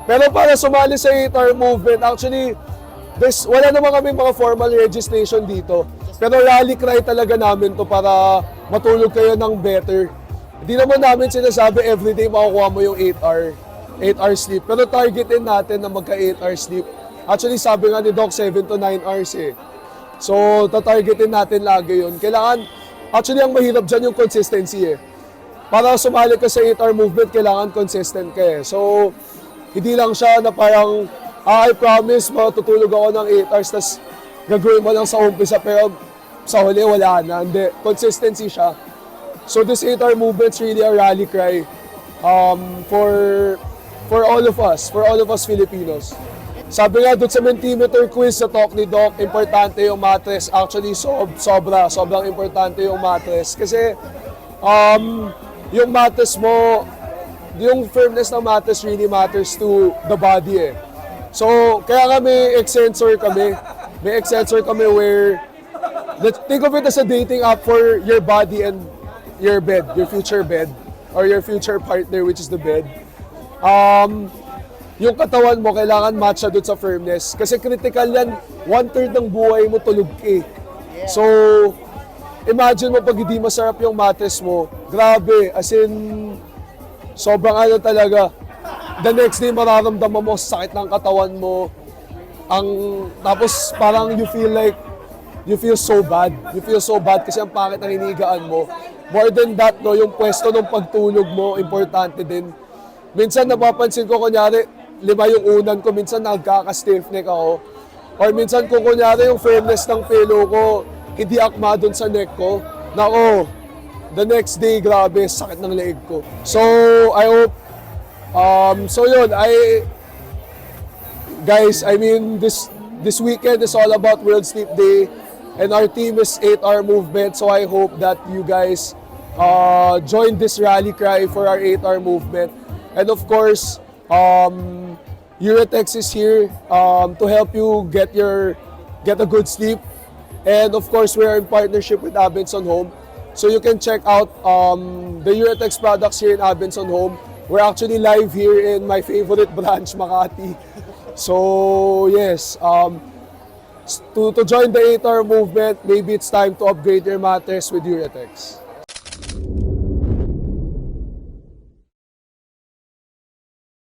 Pero para sumali sa 8-hour movement, actually, wala naman kami mga formal registration dito. Pero rally cry talaga namin to para matulog kayo ng better. Hindi naman namin sinasabi everyday makukuha mo yung 8 hour sleep. Pero targetin natin na magka 8 hour sleep. Actually, sabi nga ni Doc, 7 to 9 hours eh. So, tatargetin natin lagi yun. Kailangan, actually, ang mahirap dyan yung consistency eh. Para sumali ka sa 8-hour movement, kailangan consistent ka eh. So, hindi lang siya na parang, I promise, matutulog ako ng 8 hours, tas gagawin mo lang sa umpisa, pero sa huli, wala na. Hindi, consistency siya. So, this 8-hour movement's really a rally cry for all of us Filipinos. Sabi nga doon sa Mentimeter quiz sa talk ni Doc, importante yung mattress. Actually, sobrang importante yung mattress. Kasi yung mattress mo, yung firmness ng mattress really matters to the body eh. So, kaya nga may X-sensor kami. May X-sensor kami where, think of it as a dating app for your body and your bed, your future bed, or your future partner, which is the bed. Yung katawan mo, kailangan match siya doon sa firmness. Kasi critical yan, 1/3 ng buhay mo tulog eh. So, imagine mo pag hindi masarap yung mattress mo, grabe, as in, sobrang ano talaga. The next day, mararamdaman mo sakit ng katawan mo. Tapos parang you feel so bad. You feel so bad kasi ang pangit ng hinigaan mo. More than that, no, yung pwesto ng pagtulog mo, importante din. Minsan napapansin ko, kunyari, 5 yung unan ko, minsan nagkaka-stiff neck ako. Or minsan kung kunyari yung firmness ng pillow ko, hindi akma dun sa neck ko. Nako, the next day, grabe, sakit ng leeg ko. So, I hope, so yun, guys, I mean, this weekend is all about World Sleep Day. And our team is 8-hour movement, so I hope that you guys join this rally cry for our 8-hour movement. And of course, Uratex is here to help you get a good sleep. And of course, we are in partnership with Abenson Home. So you can check out the Uratex products here in Abenson Home. We're actually live here in my favorite branch, Makati. So yes, to join the 8-hour movement, maybe it's time to upgrade your mattress with Uratex.